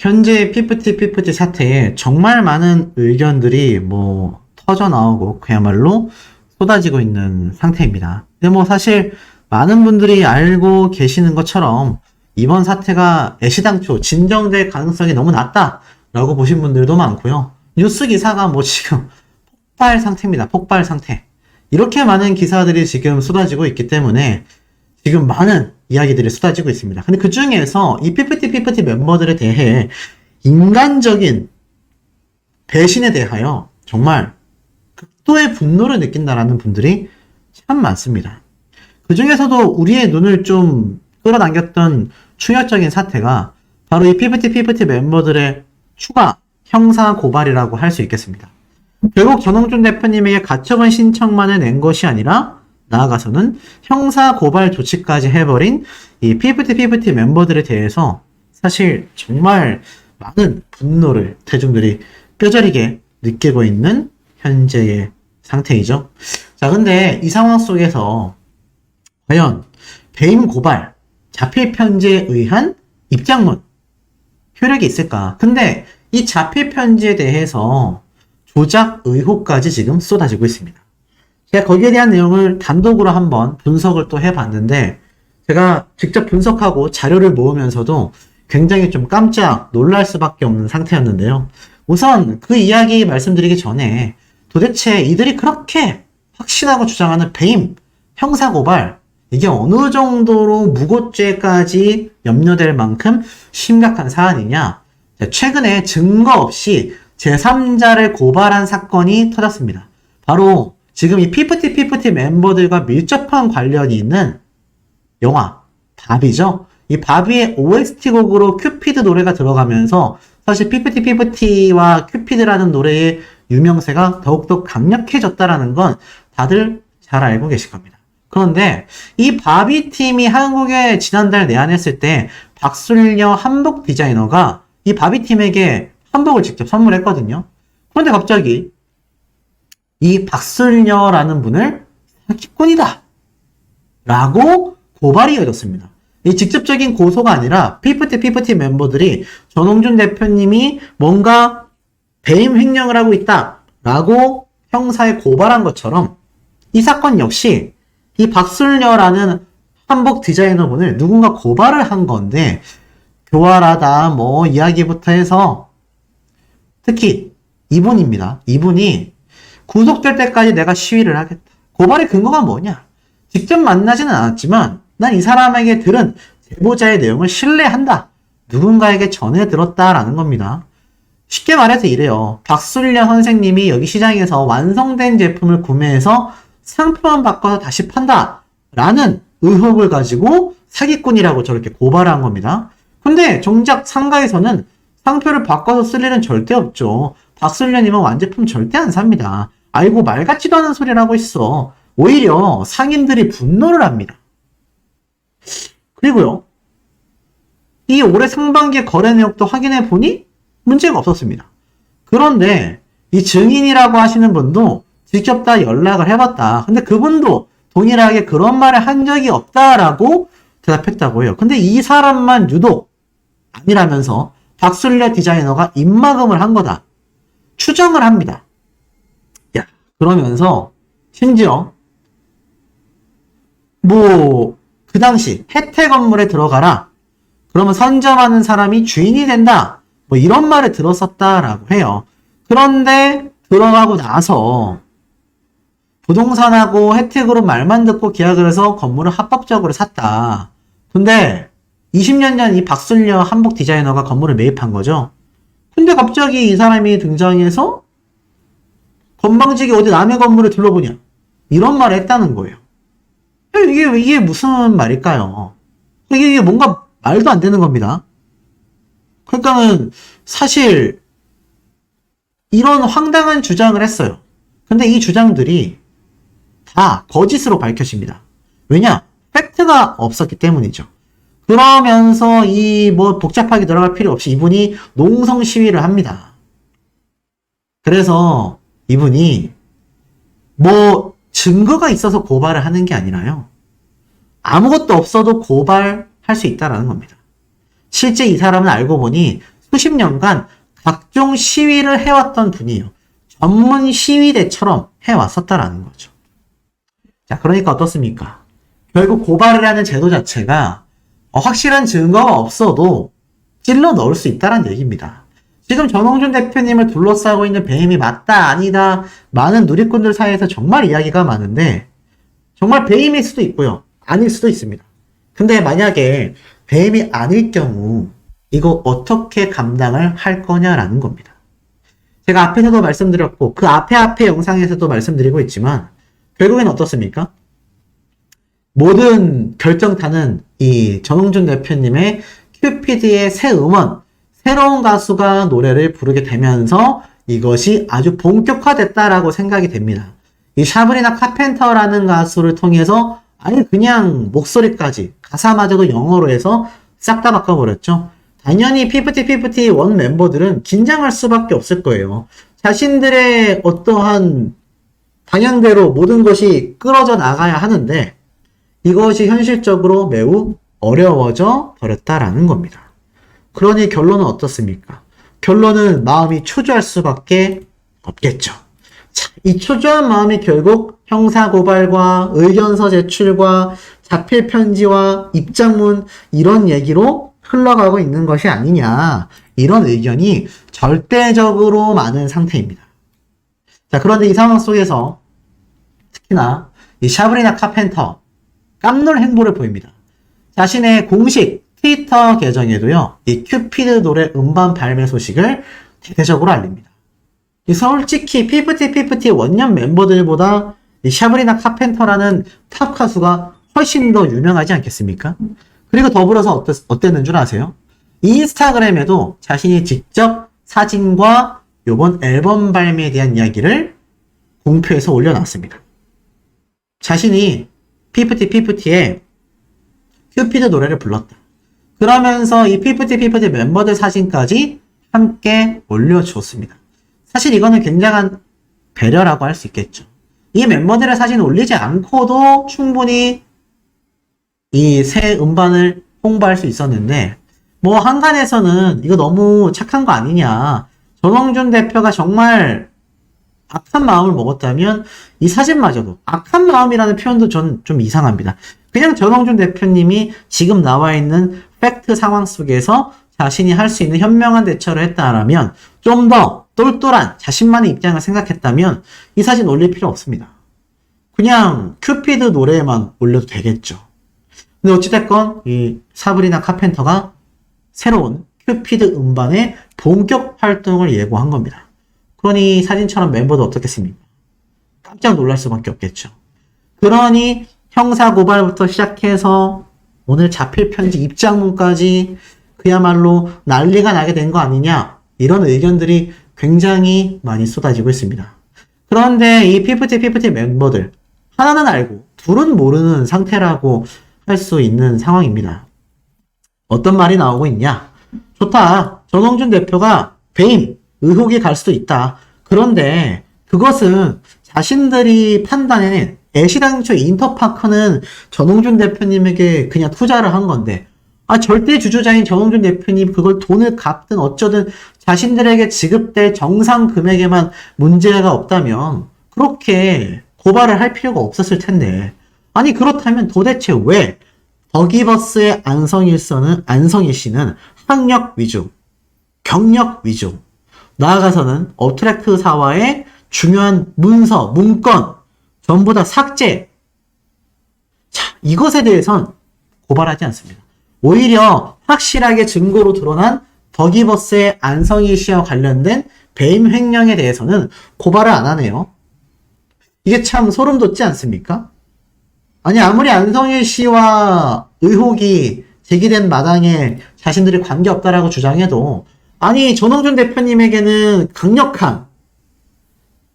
현재 피프티 사태에 정말 많은 의견들이 터져 나오고 그야말로 쏟아지고 있는 상태입니다. 근데 사실 많은 분들이 알고 계시는 것처럼 이번 사태가 애시당초 진정될 가능성이 너무 낮다라고 보신 분들도 많고요. 뉴스 기사가 지금 폭발 상태입니다. 폭발 상태. 이렇게 많은 기사들이 지금 쏟아지고 있기 때문에 지금 많은 이야기들이 쏟아지고 있습니다. 근데 그 중에서 이 피프티 멤버들에 대해 인간적인 배신에 대하여 정말 극도의 분노를 느낀다라는 분들이 참 많습니다. 그 중에서도 우리의 눈을 좀 끌어당겼던 충격적인 사태가 바로 이 피프티 멤버들의 추가 형사 고발이라고 할 수 있겠습니다. 결국 전홍준 대표님에게 가처분 신청만을 낸 것이 아니라 나아가서는 형사 고발 조치까지 해버린 이 피프티 멤버들에 대해서 사실 정말 많은 분노를 대중들이 뼈저리게 느끼고 있는 현재의 상태이죠. 자, 근데 이 상황 속에서 과연 배임 고발, 자필 편지에 의한 입장문 효력이 있을까? 근데 이 자필 편지에 대해서 조작 의혹까지 지금 쏟아지고 있습니다. 제가 거기에 대한 내용을 단독으로 한번 분석을 또 해봤는데 제가 직접 분석하고 자료를 모으면서도 굉장히 좀 깜짝 놀랄 수밖에 없는 상태였는데요. 우선 그 이야기 말씀드리기 전에 도대체 이들이 그렇게 확신하고 주장하는 배임, 형사고발 이게 어느 정도로 무고죄까지 염려될 만큼 심각한 사안이냐. 최근에 증거 없이 제3자를 고발한 사건이 터졌습니다. 바로 지금 이 피프티 멤버들과 밀접한 관련이 있는 영화 바비죠. 이 바비의 OST 곡으로 큐피드 노래가 들어가면서 사실 피프티와 큐피드라는 노래의 유명세가 더욱더 강력해졌다라는 건 다들 잘 알고 계실 겁니다. 그런데 이 바비 팀이 한국에 지난달 내한했을 때 박술녀 한복 디자이너가 이 바비 팀에게 한복을 직접 선물했거든요. 그런데 갑자기 이 박술녀라는 분을 사기꾼이다 라고 고발이 이어졌습니다. 이 직접적인 고소가 아니라 피프티 멤버들이 전홍준 대표님이 뭔가 배임 횡령을 하고 있다 라고 형사에 고발한 것처럼 이 사건 역시 이 박술녀라는 한복 디자이너분을 누군가 고발을 한 건데 교활하다 이야기부터 해서 특히 이분입니다. 이분이 구속될 때까지 내가 시위를 하겠다. 고발의 근거가 뭐냐? 직접 만나지는 않았지만 난 이 사람에게 들은 제보자의 내용을 신뢰한다. 누군가에게 전해 들었다라는 겁니다. 쉽게 말해서 이래요. 박술녀 선생님이 여기 시장에서 완성된 제품을 구매해서 상표만 바꿔서 다시 판다. 라는 의혹을 가지고 사기꾼이라고 저렇게 고발한 겁니다. 근데 정작 상가에서는 상표를 바꿔서 쓸 일은 절대 없죠. 박술녀님은 완제품 절대 안 삽니다. 아이고 말 같지도 않은 소리를 하고 있어. 오히려 상인들이 분노를 합니다. 그리고요. 이 올해 상반기 거래 내역도 확인해 보니 문제가 없었습니다. 그런데 이 증인이라고 하시는 분도 직접 다 연락을 해봤다. 근데 그분도 동일하게 그런 말을 한 적이 없다라고 대답했다고 해요. 근데 이 사람만 유독 아니라면서 박술녀 디자이너가 입막음을 한 거다. 추정을 합니다. 야, 그러면서 심지어 그 당시 혜택 건물에 들어가라. 그러면 선점하는 사람이 주인이 된다. 이런 말을 들었었다라고 해요. 그런데 들어가고 나서 부동산하고 혜택으로 말만 듣고 계약을 해서 건물을 합법적으로 샀다. 근데 20년 전 이 박술녀 한복 디자이너가 건물을 매입한 거죠. 근데 갑자기 이 사람이 등장해서 건방지게 어디 남의 건물을 둘러보냐. 이런 말을 했다는 거예요. 이게 무슨 말일까요? 이게 뭔가 말도 안 되는 겁니다. 그러니까는 사실 이런 황당한 주장을 했어요. 근데 이 주장들이 다 거짓으로 밝혀집니다. 왜냐? 팩트가 없었기 때문이죠. 그러면서 복잡하게 들어갈 필요 없이 이분이 농성 시위를 합니다. 그래서 이분이 증거가 있어서 고발을 하는 게 아니라요. 아무것도 없어도 고발할 수 있다라는 겁니다. 실제 이 사람은 알고 보니 수십 년간 각종 시위를 해왔던 분이에요. 전문 시위대처럼 해왔었다라는 거죠. 자, 그러니까 어떻습니까? 결국 고발을 하는 제도 자체가 확실한 증거가 없어도 찔러 넣을 수 있다는 얘기입니다. 지금 전홍준 대표님을 둘러싸고 있는 배임이 맞다 아니다 많은 누리꾼들 사이에서 정말 이야기가 많은데 정말 배임일 수도 있고요. 아닐 수도 있습니다. 근데 만약에 배임이 아닐 경우 이거 어떻게 감당을 할 거냐라는 겁니다. 제가 앞에서도 말씀드렸고 그 앞에 영상에서도 말씀드리고 있지만 결국엔 어떻습니까? 모든 결정타는 이 전홍준 대표님의 큐피드의 새 음원, 새로운 가수가 노래를 부르게 되면서 이것이 아주 본격화됐다라고 생각이 됩니다. 이 샤브리나 카펜터라는 가수를 통해서 아니 그냥 목소리까지 가사마저도 영어로 해서 싹 다 바꿔버렸죠. 당연히 피프티 원 멤버들은 긴장할 수밖에 없을 거예요. 자신들의 어떠한 방향대로 모든 것이 끌어져 나가야 하는데 이것이 현실적으로 매우 어려워져 버렸다라는 겁니다. 그러니 결론은 어떻습니까? 결론은 마음이 초조할 수밖에 없겠죠. 자, 이 초조한 마음이 결국 형사고발과 의견서 제출과 자필 편지와 입장문 이런 얘기로 흘러가고 있는 것이 아니냐 이런 의견이 절대적으로 많은 상태입니다. 자, 그런데 이 상황 속에서 특히나 이 샤브리나 카펜터 깜놀 행보를 보입니다. 자신의 공식 트위터 계정에도요, 이 큐피드 노래 음반 발매 소식을 대대적으로 알립니다. 이 솔직히 피프티 원년 멤버들보다 이 샤브리나 카펜터라는 탑 가수가 훨씬 더 유명하지 않겠습니까? 그리고 더불어서 어땠는 줄 아세요? 인스타그램에도 자신이 직접 사진과 요번 앨범 발매에 대한 이야기를 공표해서 올려놨습니다. 자신이 피프티의 큐피드 노래를 불렀다. 그러면서 이 피프티 멤버들 사진까지 함께 올려주었습니다. 사실 이거는 굉장한 배려라고 할 수 있겠죠. 이 멤버들의 사진 올리지 않고도 충분히 이 새 음반을 홍보할 수 있었는데 뭐 한간에서는 이거 너무 착한 거 아니냐. 전홍준 대표가 정말 악한 마음을 먹었다면 이 사진마저도 악한 마음이라는 표현도 전 좀 이상합니다. 그냥 전홍준 대표님이 지금 나와 있는 팩트 상황 속에서 자신이 할 수 있는 현명한 대처를 했다라면 좀 더 똘똘한 자신만의 입장을 생각했다면 이 사진 올릴 필요 없습니다. 그냥 큐피드 노래만 올려도 되겠죠. 근데 어찌됐건 이 사브리나 카펜터가 새로운 큐피드 음반의 본격 활동을 예고한 겁니다. 그러니 사진처럼 멤버도 어떻겠습니까? 깜짝 놀랄 수밖에 없겠죠. 그러니 형사고발부터 시작해서 오늘 자필 편지 입장문까지 그야말로 난리가 나게 된 거 아니냐 이런 의견들이 굉장히 많이 쏟아지고 있습니다. 그런데 이 피프티 멤버들 하나는 알고 둘은 모르는 상태라고 할 수 있는 상황입니다. 어떤 말이 나오고 있냐? 좋다. 전홍준 대표가 배임, 의혹이 갈 수도 있다. 그런데 그것은 자신들이 판단해낸 애시당초 인터파크는 전홍준 대표님에게 그냥 투자를 한 건데 절대 주주자인 전홍준 대표님 그걸 돈을 갚든 어쩌든 자신들에게 지급될 정상 금액에만 문제가 없다면 그렇게 고발을 할 필요가 없었을 텐데 아니 그렇다면 도대체 왜 더기버스의 안성일 씨는 학력 위주, 경력 위주 나아가서는 업트랙트사와의 중요한 문서, 문건 전부 다 삭제. 자, 이것에 대해선 고발하지 않습니다. 오히려 확실하게 증거로 드러난 더기버스의 안성일 씨와 관련된 배임 횡령에 대해서는 고발을 안 하네요. 이게 참 소름 돋지 않습니까? 아니 아무리 안성일 씨와 의혹이 제기된 마당에 자신들이 관계없다라고 주장해도 아니 전홍준 대표님에게는 강력한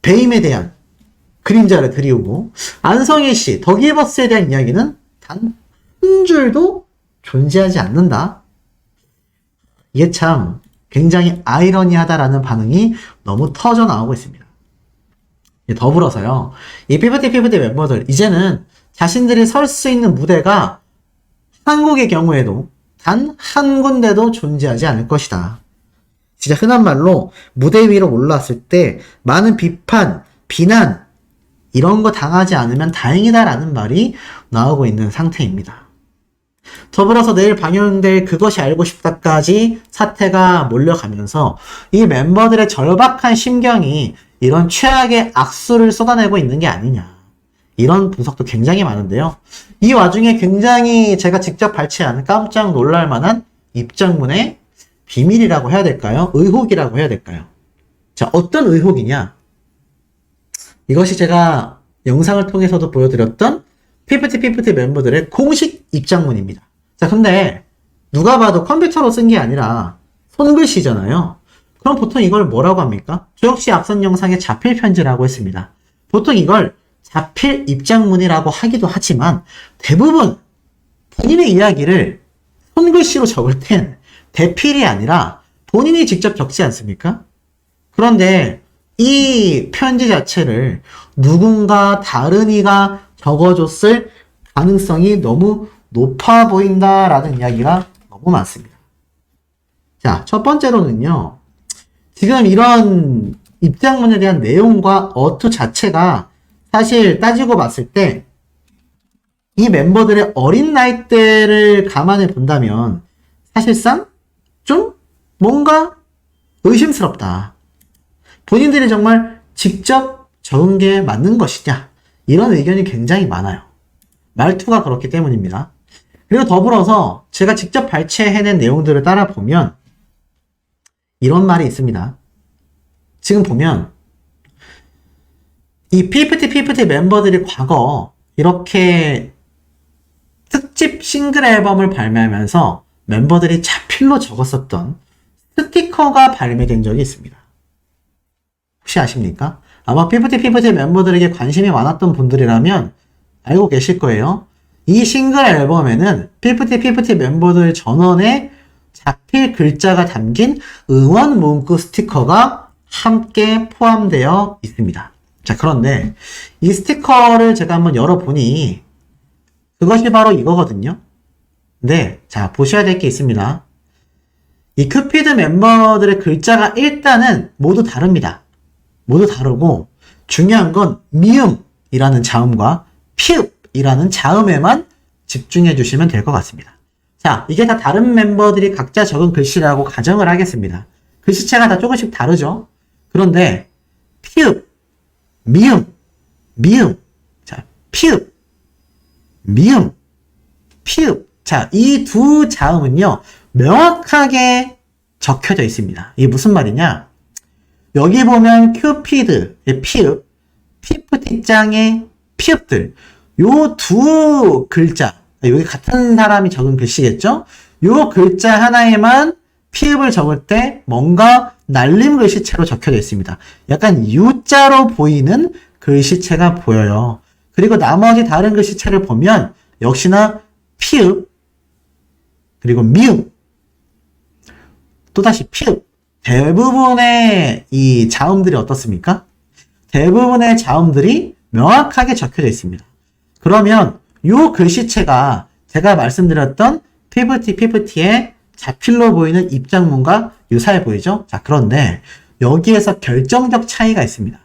배임에 대한 그림자를 드리우고 안성일 씨, 더기버스에 대한 이야기는 단 한 줄도 존재하지 않는다. 이게 참 굉장히 아이러니하다라는 반응이 너무 터져 나오고 있습니다. 더불어서요. 이 피프티 멤버들 이제는 자신들이 설 수 있는 무대가 한국의 경우에도 단 한 군데도 존재하지 않을 것이다. 진짜 흔한 말로 무대 위로 올라왔을 때 많은 비판, 비난 이런 거 당하지 않으면 다행이다라는 말이 나오고 있는 상태입니다. 더불어서 내일 방영될 그것이 알고 싶다까지 사태가 몰려가면서 이 멤버들의 절박한 심경이 이런 최악의 악수를 쏟아내고 있는 게 아니냐. 이런 분석도 굉장히 많은데요. 이 와중에 굉장히 제가 직접 발췌한 깜짝 놀랄 만한 입장문의 비밀이라고 해야 될까요? 의혹이라고 해야 될까요? 자, 어떤 의혹이냐? 이것이 제가 영상을 통해서도 보여드렸던 피프티 멤버들의 공식 입장문입니다. 자, 근데 누가 봐도 컴퓨터로 쓴 게 아니라 손글씨잖아요. 그럼 보통 이걸 뭐라고 합니까? 저 역시 앞선 영상에 자필 편지라고 했습니다. 보통 이걸 자필 입장문이라고 하기도 하지만 대부분 본인의 이야기를 손글씨로 적을 땐 대필이 아니라 본인이 직접 적지 않습니까? 그런데 이 편지 자체를 누군가 다른 이가 적어줬을 가능성이 너무 높아 보인다라는 이야기가 너무 많습니다. 자, 첫 번째로는요. 지금 이런 입장문에 대한 내용과 어투 자체가 사실 따지고 봤을 때 이 멤버들의 어린 나이대를 감안해 본다면 사실상 좀 뭔가 의심스럽다. 본인들이 정말 직접 적은 게 맞는 것이냐? 이런 의견이 굉장히 많아요. 말투가 그렇기 때문입니다. 그리고 더불어서 제가 직접 발췌해낸 내용들을 따라 보면 이런 말이 있습니다. 지금 보면 이 피프티 멤버들이 과거 이렇게 특집 싱글 앨범을 발매하면서 멤버들이 자필로 적었었던 스티커가 발매된 적이 있습니다. 혹시 아십니까? 아마 피프티 멤버들에게 관심이 많았던 분들이라면 알고 계실 거예요. 이 싱글 앨범에는 피프티 멤버들 전원의 자필 글자가 담긴 응원 문구 스티커가 함께 포함되어 있습니다. 자, 그런데 이 스티커를 제가 한번 열어보니 그것이 바로 이거거든요. 네, 자, 보셔야 될 게 있습니다. 이 큐피드 멤버들의 글자가 일단은 모두 다릅니다. 모두 다르고 중요한 건 미음이라는 자음과 피읍이라는 자음에만 집중해 주시면 될 것 같습니다. 자, 이게 다 다른 멤버들이 각자 적은 글씨라고 가정을 하겠습니다. 글씨체가 다 조금씩 다르죠? 그런데 피읍, 미음, 자, 피읍, 미음, 피읍. 자, 이 두 자음은요, 명확하게 적혀져 있습니다. 이게 무슨 말이냐? 여기 보면 큐피드의 피읍, 피프티짱의 피읍들, 요 두 글자, 여기 같은 사람이 적은 글씨겠죠? 요 글자 하나에만 피읍을 적을 때 뭔가 날림 글씨체로 적혀져 있습니다. 약간 U자로 보이는 글씨체가 보여요. 그리고 나머지 다른 글씨체를 보면 역시나 피읍, 그리고 미음, 또다시 피읍. 대부분의 이 자음들이 어떻습니까? 대부분의 자음들이 명확하게 적혀져 있습니다. 그러면 이 글씨체가 제가 말씀드렸던 피프티의 자필로 보이는 입장문과 유사해 보이죠? 자, 그런데 여기에서 결정적 차이가 있습니다.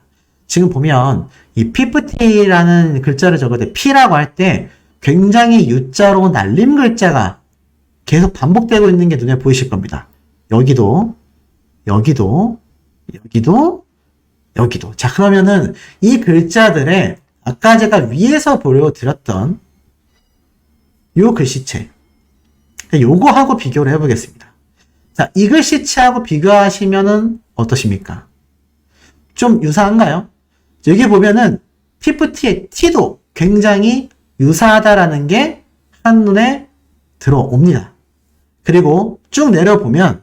지금 보면 이 피프티라는 글자를 적을 때 P라고 할 때 굉장히 U자로 날림 글자가 계속 반복되고 있는 게 눈에 보이실 겁니다. 여기도. 자, 그러면은 이 글자들의 아까 제가 위에서 보여드렸던 요 글씨체, 요거하고 비교를 해보겠습니다. 자, 이 글씨체하고 비교하시면은 어떠십니까? 좀 유사한가요? 여기 보면은 피프티의 T도 굉장히 유사하다라는 게 한눈에 들어옵니다. 그리고 쭉 내려보면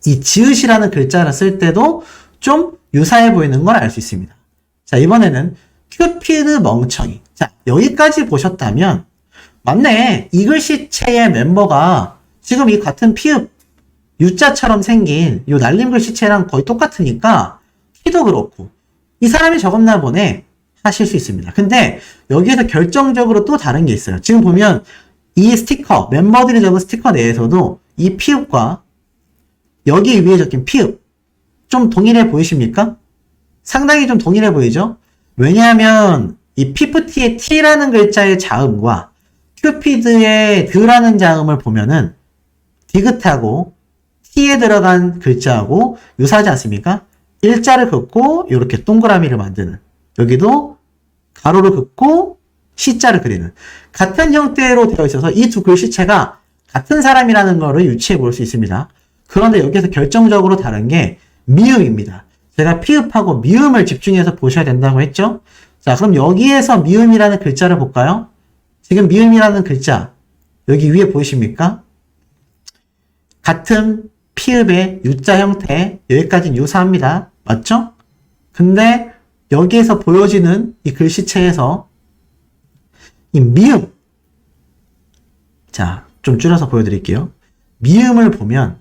이 지읒이라는 글자를 쓸 때도 좀 유사해 보이는 걸 알 수 있습니다. 자, 이번에는 큐피드 멍청이. 자, 여기까지 보셨다면 맞네. 이 글씨체의 멤버가 지금 이 같은 피읍 U자처럼 생긴 요 날림 글씨체랑 거의 똑같으니까 키도 그렇고 이 사람이 적었나 보네 하실 수 있습니다. 근데 여기에서 결정적으로 또 다른 게 있어요. 지금 보면 이 스티커, 멤버들이 적은 스티커 내에서도 이 피읍과 여기 위에 적힌 피읍 좀 동일해 보이십니까? 상당히 좀 동일해 보이죠? 왜냐하면 이 피프티의 T라는 글자의 자음과 큐피드의 드라는 자음을 보면은 디귿하고 T에 들어간 글자하고 유사하지 않습니까? 일자를 긋고 이렇게 동그라미를 만드는, 여기도 가로를 긋고 C자를 그리는 같은 형태로 되어 있어서 이 두 글씨체가 같은 사람이라는 것을 유추해 볼 수 있습니다. 그런데 여기서 결정적으로 다른 게 미음입니다. 제가 피읍하고 미음을 집중해서 보셔야 된다고 했죠? 자, 그럼 여기에서 미음이라는 글자를 볼까요? 지금 미음이라는 글자 여기 위에 보이십니까? 같은 피읍의 U자 형태, 여기까지는 유사합니다. 맞죠? 근데 여기에서 보여지는 이 글씨체에서 이 미음, 자, 좀 줄여서 보여드릴게요. 미음을 보면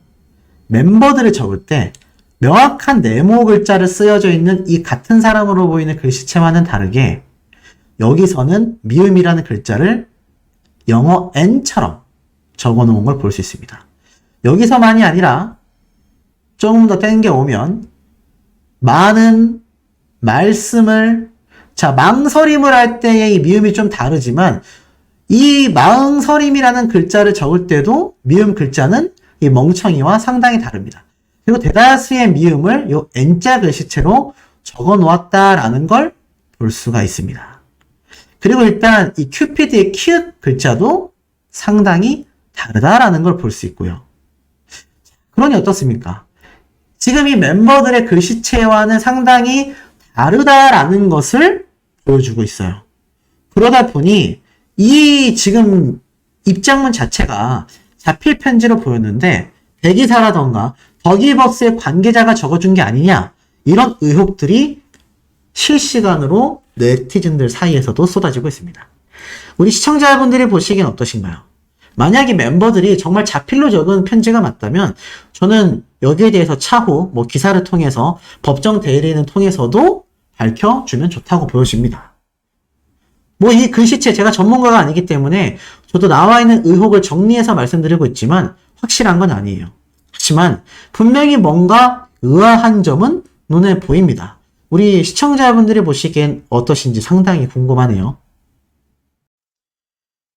멤버들을 적을 때 명확한 네모 글자를 쓰여져 있는 이 같은 사람으로 보이는 글씨체와는 다르게 여기서는 미음이라는 글자를 영어 N처럼 적어 놓은 걸 볼 수 있습니다. 여기서만이 아니라 조금 더 땡겨오면 많은 말씀을, 자, 망설임을 할 때의 이 미음이 좀 다르지만 이 망설임이라는 글자를 적을 때도 미음 글자는 이 멍청이와 상당히 다릅니다. 그리고 대다수의 미음을 이 N자 글씨체로 적어 놓았다라는 걸 볼 수가 있습니다. 그리고 일단 이 큐피드의 키읔 글자도 상당히 다르다라는 걸 볼 수 있고요. 그러니 어떻습니까? 지금 이 멤버들의 글씨체와는 상당히 다르다라는 것을 보여주고 있어요. 그러다 보니 이 지금 입장문 자체가 자필 편지로 보였는데 대기사라던가 더기버스의 관계자가 적어준 게 아니냐, 이런 의혹들이 실시간으로 네티즌들 사이에서도 쏟아지고 있습니다. 우리 시청자분들이 보시기엔 어떠신가요? 만약 이 멤버들이 정말 자필로 적은 편지가 맞다면 저는 여기에 대해서 차후 뭐 기사를 통해서 법정 대리인을 통해서도 밝혀주면 좋다고 보여집니다. 뭐 이 글씨체 제가 전문가가 아니기 때문에 저도 나와 있는 의혹을 정리해서 말씀드리고 있지만 확실한 건 아니에요. 하지만 분명히 뭔가 의아한 점은 눈에 보입니다. 우리 시청자분들이 보시기엔 어떠신지 상당히 궁금하네요.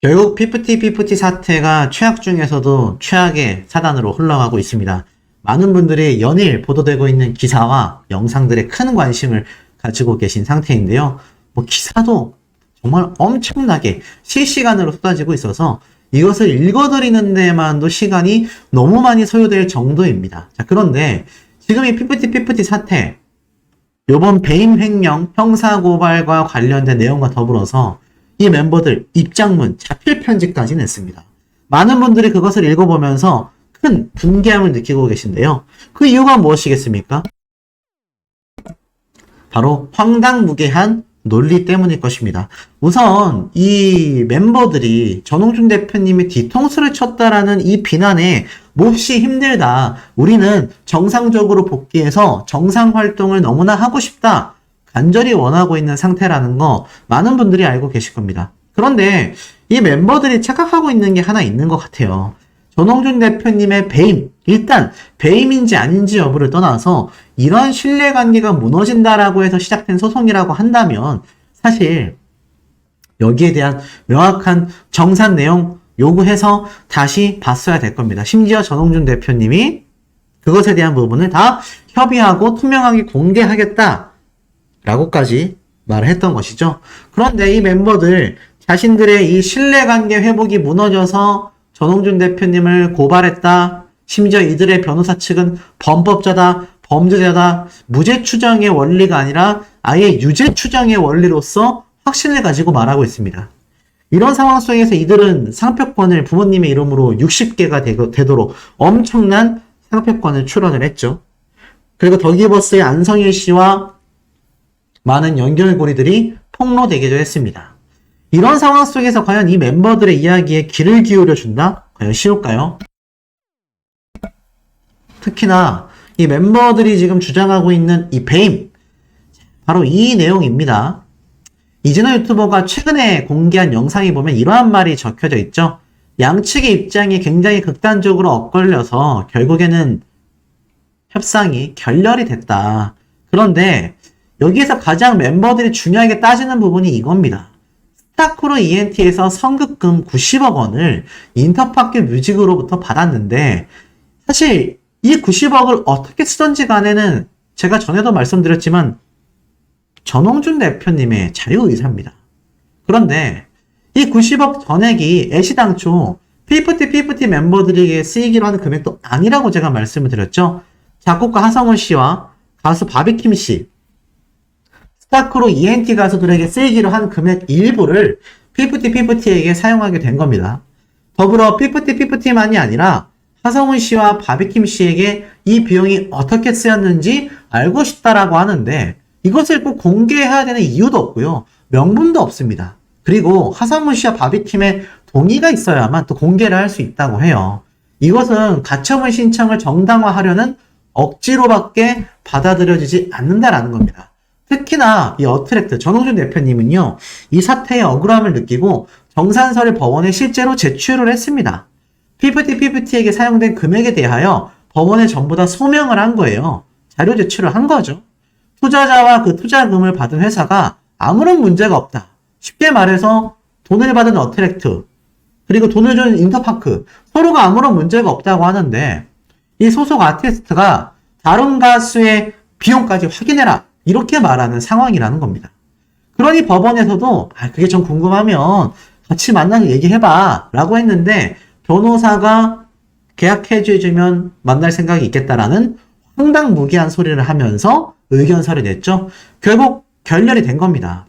결국 피프티 사태가 최악 중에서도 최악의 사단으로 흘러가고 있습니다. 많은 분들이 연일 보도되고 있는 기사와 영상들에 큰 관심을 가지고 계신 상태인데요. 뭐 기사도 정말 엄청나게 실시간으로 쏟아지고 있어서 이것을 읽어드리는 데만도 시간이 너무 많이 소요될 정도입니다. 자, 그런데 지금 이 피프티 사태, 요번 배임 횡령 형사고발과 관련된 내용과 더불어서 이 멤버들 입장문, 자필 편지까지 냈습니다. 많은 분들이 그것을 읽어보면서 큰 분개함을 느끼고 계신데요. 그 이유가 무엇이겠습니까? 바로 황당무계한 논리 때문일 것입니다. 우선 이 멤버들이 전홍준 대표님이 뒤통수를 쳤다라는 이 비난에 몹시 힘들다, 우리는 정상적으로 복귀해서 정상활동을 너무나 하고 싶다, 간절히 원하고 있는 상태라는 거 많은 분들이 알고 계실 겁니다. 그런데 이 멤버들이 착각하고 있는 게 하나 있는 것 같아요. 전홍준 대표님의 배임, 일단 배임인지 아닌지 여부를 떠나서 이런 신뢰관계가 무너진다라고 해서 시작된 소송이라고 한다면 사실 여기에 대한 명확한 정산 내용 요구해서 다시 봤어야 될 겁니다. 심지어 전홍준 대표님이 그것에 대한 부분을 다 협의하고 투명하게 공개하겠다 라고까지 말을 했던 것이죠. 그런데 이 멤버들 자신들의 이 신뢰관계 회복이 무너져서 전홍준 대표님을 고발했다, 심지어 이들의 변호사 측은 범법자다, 범죄자다, 무죄 추정의 원리가 아니라 아예 유죄 추정의 원리로서 확신을 가지고 말하고 있습니다. 이런 상황 속에서 이들은 상표권을 부모님의 이름으로 60개가 되도록 엄청난 상표권을 출원을 했죠. 그리고 더기버스의 안성일 씨와 많은 연결고리들이 폭로되기도 했습니다. 이런 상황 속에서 과연 이 멤버들의 이야기에 귀를 기울여 준다? 과연 쉬울까요? 특히나 이 멤버들이 지금 주장하고 있는 이 배임, 바로 이 내용입니다. 이진호 유튜버가 최근에 공개한 영상에 보면 이러한 말이 적혀져 있죠. 양측의 입장이 굉장히 극단적으로 엇갈려서 결국에는 협상이 결렬이 됐다. 그런데 여기에서 가장 멤버들이 중요하게 따지는 부분이 이겁니다. 스타크로 ENT에서 선급금 90억 원을 인터파크 뮤직으로부터 받았는데 사실 이 90억을 어떻게 쓰던지 간에는 제가 전에도 말씀드렸지만 전홍준 대표님의 자유의사입니다. 그런데 이 90억 전액이 애시당초 피프티 멤버들에게 쓰이기로 하는 금액도 아니라고 제가 말씀을 드렸죠. 작곡가 하성운 씨와 가수 바비킴 씨, 스타크로 ENT 가수들에게 쓰이기로 한 금액 일부를 피프티에게 사용하게 된 겁니다. 더불어 피프티만이 아니라 하성운 씨와 바비킴 씨에게 이 비용이 어떻게 쓰였는지 알고 싶다라고 하는데 이것을 꼭 공개해야 되는 이유도 없고요. 명분도 없습니다. 그리고 하성운 씨와 바비킴의 동의가 있어야만 또 공개를 할 수 있다고 해요. 이것은 가처분 신청을 정당화하려는 억지로밖에 받아들여지지 않는다라는 겁니다. 특히나 이 어트랙트 전홍준 대표님은요. 이 사태의 억울함을 느끼고 정산서를 법원에 실제로 제출을 했습니다. 피프티에게 사용된 금액에 대하여 법원에 전부 다 소명을 한 거예요. 자료 제출을 한 거죠. 투자자와 그 투자금을 받은 회사가 아무런 문제가 없다. 쉽게 말해서 돈을 받은 어트랙트 그리고 돈을 준 인터파크 서로가 아무런 문제가 없다고 하는데 이 소속 아티스트가 다른 가수의 비용까지 확인해라 이렇게 말하는 상황이라는 겁니다. 그러니 법원에서도 그게 좀 궁금하면 같이 만나서 얘기해봐 라고 했는데 변호사가 계약해주면 만날 생각이 있겠다라는 황당무계한 소리를 하면서 의견서를 냈죠. 결국 결렬이 된 겁니다.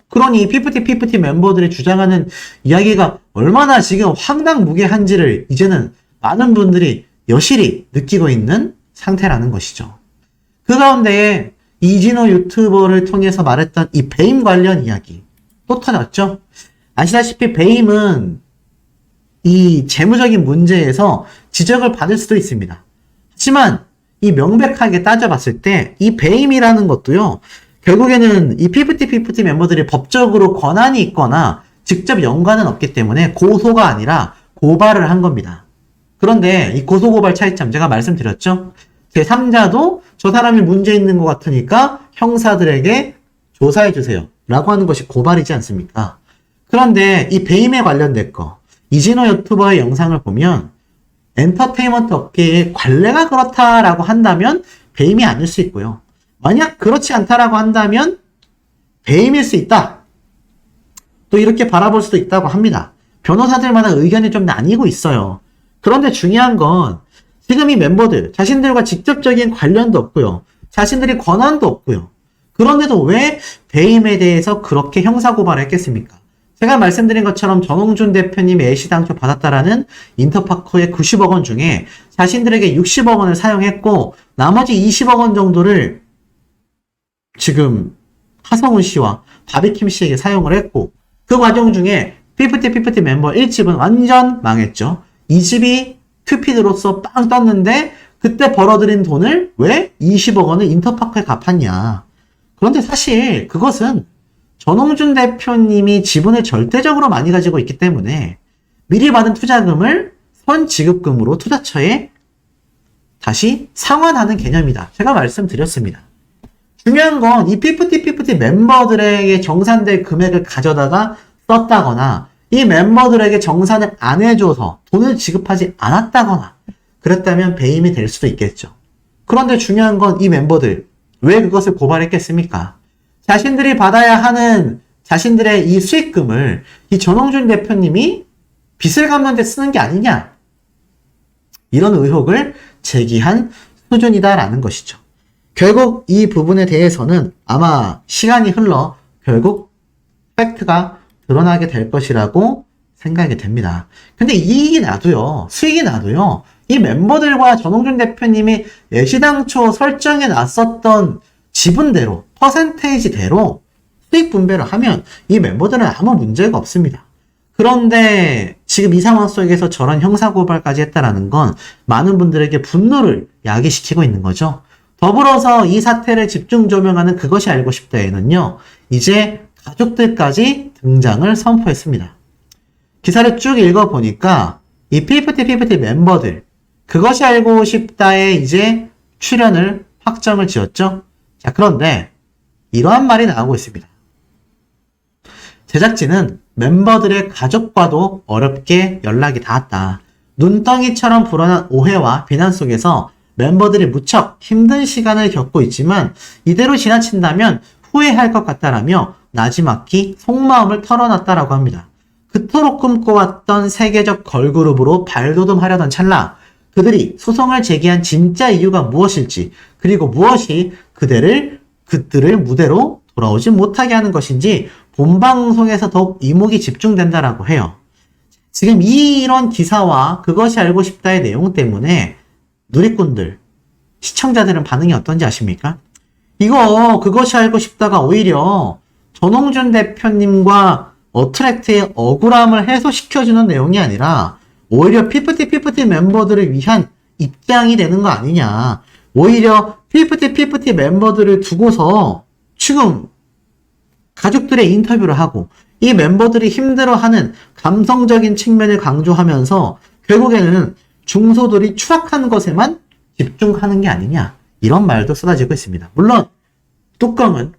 그러니 피프티 멤버들이 주장하는 이야기가 얼마나 지금 황당무계한지를 이제는 많은 분들이 여실히 느끼고 있는 상태라는 것이죠. 그 가운데에 이진호 유튜버를 통해서 말했던 이 배임 관련 이야기 또 터졌죠. 아시다시피 배임은 이 재무적인 문제에서 지적을 받을 수도 있습니다. 하지만 이 명백하게 따져봤을 때 이 배임이라는 것도요. 결국에는 이 피프티 멤버들이 법적으로 권한이 있거나 직접 연관은 없기 때문에 고소가 아니라 고발을 한 겁니다. 그런데 이 고소고발 차이점 제가 말씀드렸죠. 제3자도 저 사람이 문제 있는 것 같으니까 형사들에게 조사해주세요 라고 하는 것이 고발이지 않습니까? 그런데 이 배임에 관련된 거 이진호 유튜버의 영상을 보면 엔터테인먼트 업계의 관례가 그렇다라고 한다면 배임이 아닐 수 있고요. 만약 그렇지 않다라고 한다면 배임일 수 있다. 또 이렇게 바라볼 수도 있다고 합니다. 변호사들마다 의견이 좀 나뉘고 있어요. 그런데 중요한 건 지금 이 멤버들 자신들과 직접적인 관련도 없고요. 자신들이 권한도 없고요. 그런데도 왜 배임에 대해서 그렇게 형사고발을 했겠습니까? 제가 말씀드린 것처럼 전홍준 대표님이 애시당초 받았다라는 인터파커의 90억 원 중에 자신들에게 60억 원을 사용했고 나머지 20억 원 정도를 지금 하성운 씨와 바비킴 씨에게 사용을 했고 그 과정 중에 피프티 멤버 1집은 완전 망했죠. 2집이 큐피드로서 빵 떴는데 그때 벌어들인 돈을 왜 20억 원을 인터파크에 갚았냐. 그런데 사실 그것은 전홍준 대표님이 지분을 절대적으로 많이 가지고 있기 때문에 미리 받은 투자금을 선지급금으로 투자처에 다시 상환하는 개념이다. 제가 말씀드렸습니다. 중요한 건 이 피프티 멤버들에게 정산될 금액을 가져다가 썼다거나 이 멤버들에게 정산을 안 해줘서 돈을 지급하지 않았다거나 그랬다면 배임이 될 수도 있겠죠. 그런데 중요한 건 이 멤버들 왜 그것을 고발했겠습니까? 자신들이 받아야 하는 자신들의 이 수익금을 이 전홍준 대표님이 빚을 갚는 데 쓰는 게 아니냐 이런 의혹을 제기한 수준이다라는 것이죠. 결국 이 부분에 대해서는 아마 시간이 흘러 결국 팩트가 드러나게 될 것이라고 생각이 됩니다. 근데 이익이 나도요, 수익이 나도요, 이 멤버들과 전홍준 대표님이 예시당초 설정해 놨었던 지분대로, 퍼센테이지대로 수익 분배를 하면 이 멤버들은 아무 문제가 없습니다. 그런데 지금 이 상황 속에서 저런 형사고발까지 했다라는 건 많은 분들에게 분노를 야기시키고 있는 거죠. 더불어서 이 사태를 집중 조명하는 그것이 알고 싶다에는요, 이제 가족들까지 등장을 선포했습니다. 기사를 쭉 읽어보니까 이 피프티 멤버들, 그것이 알고 싶다에 이제 출연을 확정을 지었죠. 자, 그런데 이러한 말이 나오고 있습니다. 제작진은 멤버들의 가족과도 어렵게 연락이 닿았다. 눈덩이처럼 불어난 오해와 비난 속에서 멤버들이 무척 힘든 시간을 겪고 있지만 이대로 지나친다면 후회할 것 같다라며 나지막히 속마음을 털어놨다라고 합니다. 그토록 꿈꿔왔던 세계적 걸그룹으로 발돋움하려던 찰나 그들이 소송을 제기한 진짜 이유가 무엇일지 그리고 무엇이 그들을 무대로 돌아오지 못하게 하는 것인지 본방송에서 더욱 이목이 집중된다라고 해요. 지금 이런 기사와 그것이 알고 싶다의 내용 때문에 누리꾼들, 시청자들은 반응이 어떤지 아십니까? 그것이 알고 싶다가 오히려 전홍준 대표님과 어트랙트의 억울함을 해소시켜주는 내용이 아니라 오히려 피프티 멤버들을 위한 입장이 되는 거 아니냐. 오히려 피프티 멤버들을 두고서 지금 가족들의 인터뷰를 하고 이 멤버들이 힘들어하는 감성적인 측면을 강조하면서 결국에는 중소들이 추락한 것에만 집중하는 게 아니냐. 이런 말도 쏟아지고 있습니다. 물론 뚜껑은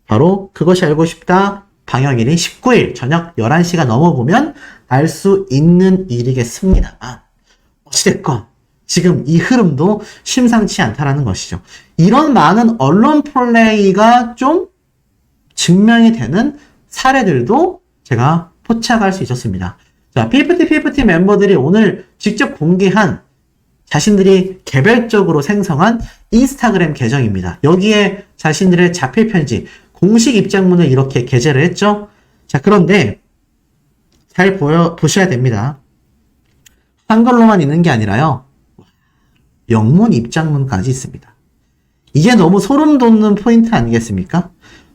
바로 그것이 알고 싶다 방영일인 19일 저녁 11시가 넘어보면 알 수 있는 일이겠습니다만 어찌됐건 지금 이 흐름도 심상치 않다라는 것이죠. 이런 많은 언론 플레이가 좀 증명이 되는 사례들도 제가 포착할 수 있었습니다. 자, 피프티 멤버들이 오늘 직접 공개한 자신들이 개별적으로 생성한 인스타그램 계정입니다. 여기에 자신들의 자필 편지, 공식 입장문을 이렇게 게재를 했죠. 자, 그런데 잘 보셔야 됩니다. 한글로만 있는 게 아니라요. 영문 입장문까지 있습니다. 이게 너무 소름 돋는 포인트 아니겠습니까?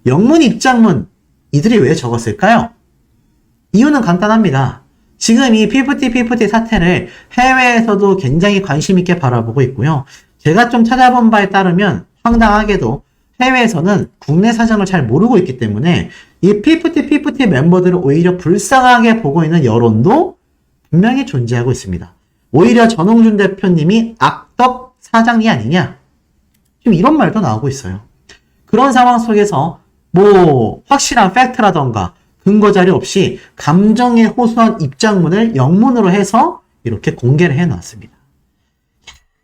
영문 입장문, 이들이 왜 적었을까요? 이유는 간단합니다. 지금 이 피프티 사태를 해외에서도 굉장히 관심 있게 바라보고 있고요. 제가 좀 찾아본 바에 따르면 황당하게도 해외에서는 국내 사정을 잘 모르고 있기 때문에 이 피프티 멤버들을 오히려 불쌍하게 보고 있는 여론도 분명히 존재하고 있습니다. 오히려 전홍준 대표님이 악덕 사장이 아니냐? 지금 이런 말도 나오고 있어요. 그런 상황 속에서 확실한 팩트라던가 근거 자료 없이 감정에 호소한 입장문을 영문으로 해서 이렇게 공개를 해놨습니다.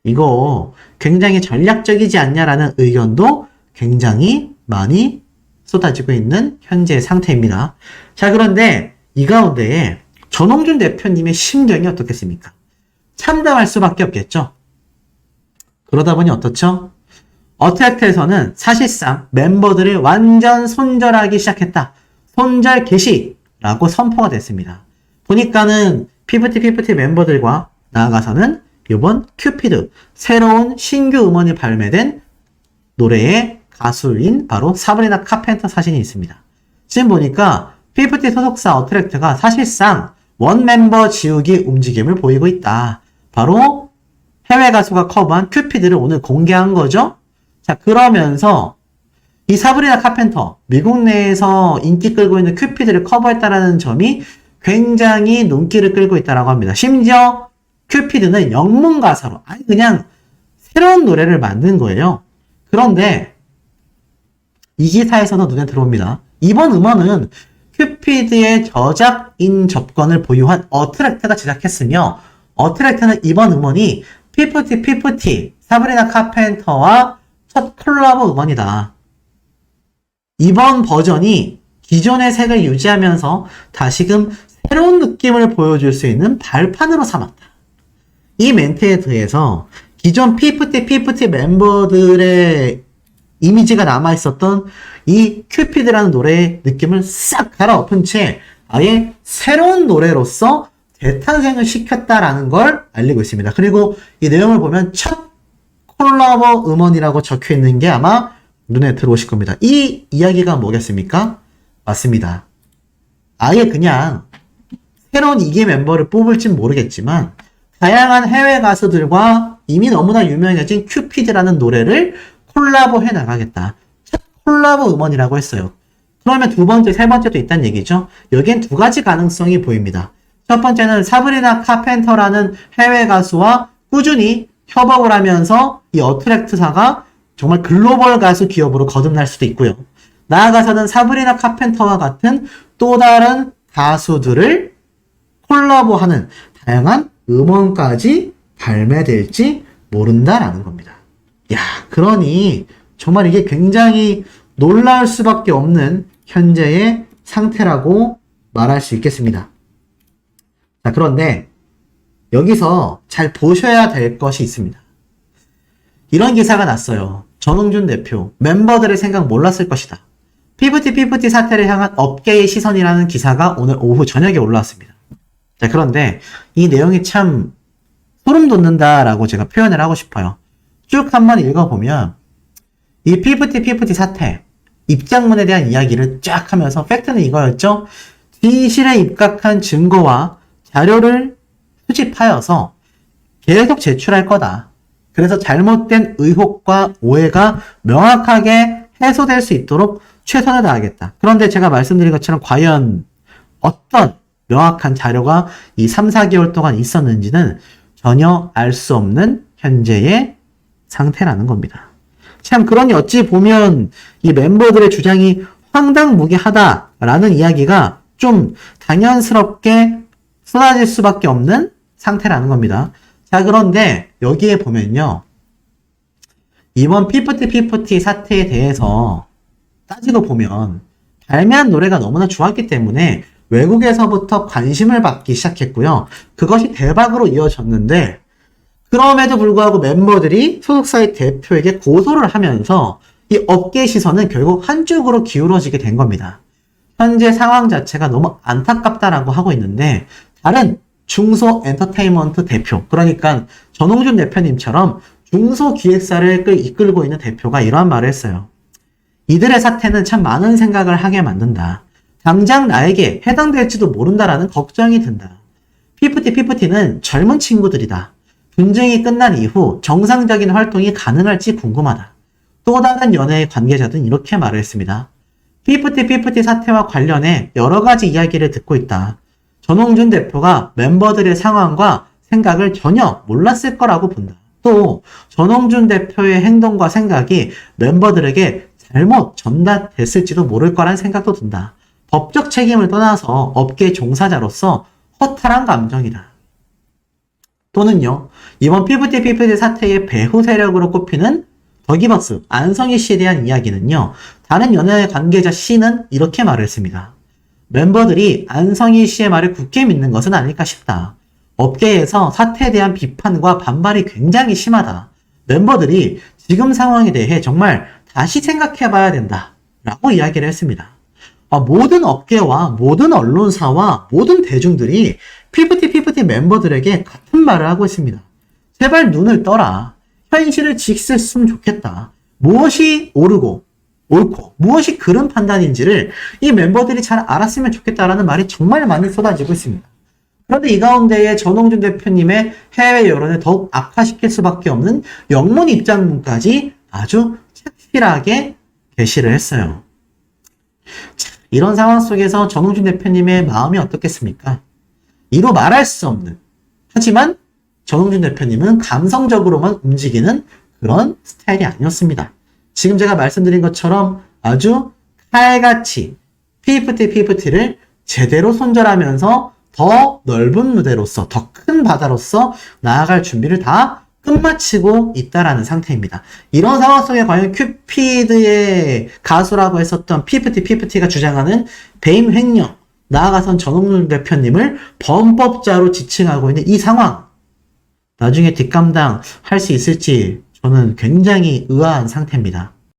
이거 굉장히 전략적이지 않냐라는 의견도 굉장히 많이 쏟아지고 있는 현재 상태입니다. 자, 그런데 이 가운데에 전홍준 대표님의 심경이 어떻겠습니까? 참담할 수밖에 없겠죠. 그러다 보니 어떻죠? 어트랙트에서는 사실상 멤버들을 완전 손절하기 시작했다. 손절 개시라고 선포가 됐습니다. 보니까는 피프티 멤버들과 나아가서는 이번 큐피드 새로운 신규 음원이 발매된 노래의 가수인 바로 사브리나 카펜터 사진이 있습니다. 지금 보니까 피프티 소속사 어트랙트가 사실상 원 멤버 지우기 움직임을 보이고 있다. 바로 해외 가수가 커버한 큐피드를 오늘 공개한 거죠. 자, 그러면서 이 사브리나 카펜터, 미국 내에서 인기 끌고 있는 큐피드를 커버했다라는 점이 굉장히 눈길을 끌고 있다라고 합니다. 심지어 큐피드는 영문 가사로 아니 그냥 새로운 노래를 만든 거예요. 그런데 이 기사에서는 눈에 들어옵니다. 이번 음원은 큐피드의 저작인 접권을 보유한 어트랙트가 제작했으며 어트랙트는 이번 음원이 피프티 사브리나 카펜터와 첫 콜라보 음원이다. 이번 버전이 기존의 색을 유지하면서 다시금 새로운 느낌을 보여줄 수 있는 발판으로 삼았다. 이 멘트에 대해서 기존 피프티 멤버들의 이미지가 남아있었던 이 큐피드라는 노래의 느낌을 싹 갈아엎은 채 아예 새로운 노래로서 재탄생을 시켰다라는 걸 알리고 있습니다. 그리고 이 내용을 보면 첫 콜라보 음원이라고 적혀 있는 게 아마 눈에 들어오실 겁니다. 이 이야기가 뭐겠습니까? 맞습니다. 아예 그냥 새로운 2기 멤버를 뽑을진 모르겠지만 다양한 해외 가수들과 이미 너무나 유명해진 큐피드라는 노래를 콜라보 해 나가겠다. 첫 콜라보 음원이라고 했어요. 그러면 두 번째, 세 번째도 있다는 얘기죠. 여기엔 두 가지 가능성이 보입니다. 첫 번째는 사브리나 카펜터라는 해외 가수와 꾸준히 협업을 하면서 이 어트랙트사가 정말 글로벌 가수 기업으로 거듭날 수도 있고요. 나아가서는 사브리나 카펜터와 같은 또 다른 가수들을 콜라보하는 다양한 음원까지 발매될지 모른다라는 겁니다. 야, 그러니 정말 이게 굉장히 놀라울 수밖에 없는 현재의 상태라고 말할 수 있겠습니다. 자, 그런데 여기서 잘 보셔야 될 것이 있습니다. 이런 기사가 났어요. 전홍준 대표, 멤버들의 생각 몰랐을 것이다. 피프티 사태를 향한 업계의 시선이라는 기사가 오늘 오후 저녁에 올라왔습니다. 자, 그런데 이 내용이 참 소름 돋는다라고 제가 표현을 하고 싶어요. 쭉 한번 읽어보면 이 피프티 사태, 입장문에 대한 이야기를 쫙 하면서 팩트는 이거였죠. 뒤실에 입각한 증거와 자료를 수집하여서 계속 제출할 거다. 그래서 잘못된 의혹과 오해가 명확하게 해소될 수 있도록 최선을 다하겠다. 그런데 제가 말씀드린 것처럼 과연 어떤 명확한 자료가 이 3, 4개월 동안 있었는지는 전혀 알 수 없는 현재의 상태라는 겁니다. 참, 그러니 어찌 보면 이 멤버들의 주장이 황당무계하다라는 이야기가 좀 당연스럽게 쏟아질 수밖에 없는 상태라는 겁니다. 자, 그런데 여기에 보면요. 이번 피프티 사태에 대해서 따지고 보면 발매한 노래가 너무나 좋았기 때문에 외국에서부터 관심을 받기 시작했고요. 그것이 대박으로 이어졌는데 그럼에도 불구하고 멤버들이 소속사의 대표에게 고소를 하면서 이 업계 시선은 결국 한쪽으로 기울어지게 된 겁니다. 현재 상황 자체가 너무 안타깝다라고 하고 있는데 다른 중소 엔터테인먼트 대표, 그러니까 전홍준 대표님처럼 중소기획사를 이끌고 있는 대표가 이러한 말을 했어요. 이들의 사태는 참 많은 생각을 하게 만든다. 당장 나에게 해당될지도 모른다라는 걱정이 든다. 피프티는 젊은 친구들이다. 분쟁이 끝난 이후 정상적인 활동이 가능할지 궁금하다. 또 다른 연예의 관계자들은 이렇게 말을 했습니다. 피프티 사태와 관련해 여러 가지 이야기를 듣고 있다. 전홍준 대표가 멤버들의 상황과 생각을 전혀 몰랐을 거라고 본다. 또 전홍준 대표의 행동과 생각이 멤버들에게 잘못 전달됐을지도 모를 거란 생각도 든다. 법적 책임을 떠나서 업계 종사자로서 허탈한 감정이다. 또는요, 이번 피프티 사태의 배후 세력으로 꼽히는 더기버스 안성희 씨에 대한 이야기는요, 다른 연예 관계자 C는 이렇게 말을 했습니다. 멤버들이 안성희 씨의 말을 굳게 믿는 것은 아닐까 싶다. 업계에서 사태에 대한 비판과 반발이 굉장히 심하다. 멤버들이 지금 상황에 대해 정말 다시 생각해 봐야 된다. 라고 이야기를 했습니다. 모든 업계와 모든 언론사와 모든 대중들이 피프티 멤버들에게 같은 말을 하고 있습니다. 제발 눈을 떠라. 현실을 직시했으면 좋겠다. 무엇이 옳고 무엇이 그런 판단인지를 이 멤버들이 잘 알았으면 좋겠다라는 말이 정말 많이 쏟아지고 있습니다. 그런데 이 가운데에 전홍준 대표님의 해외 여론을 더욱 악화시킬 수밖에 없는 영문 입장문까지 아주 착실하게 게시를 했어요. 자, 이런 상황 속에서 전홍준 대표님의 마음이 어떻겠습니까? 이루 말할 수 없는, 하지만 전홍준 대표님은 감성적으로만 움직이는 그런 스타일이 아니었습니다. 지금 제가 말씀드린 것처럼 아주 칼같이 피프티를 제대로 손절하면서 더 넓은 무대로서, 더 큰 바다로서 나아갈 준비를 다 끝마치고 있다라는 상태입니다. 이런 상황 속에 과연 큐피드의 가수라고 했었던 피프티가 주장하는 배임 횡령, 나아가선 전홍준 대표님을 범법자로 지칭하고 있는 이 상황, 나중에 뒷감당 할 수 있을지 저는 굉장히 의아한 상태입니다.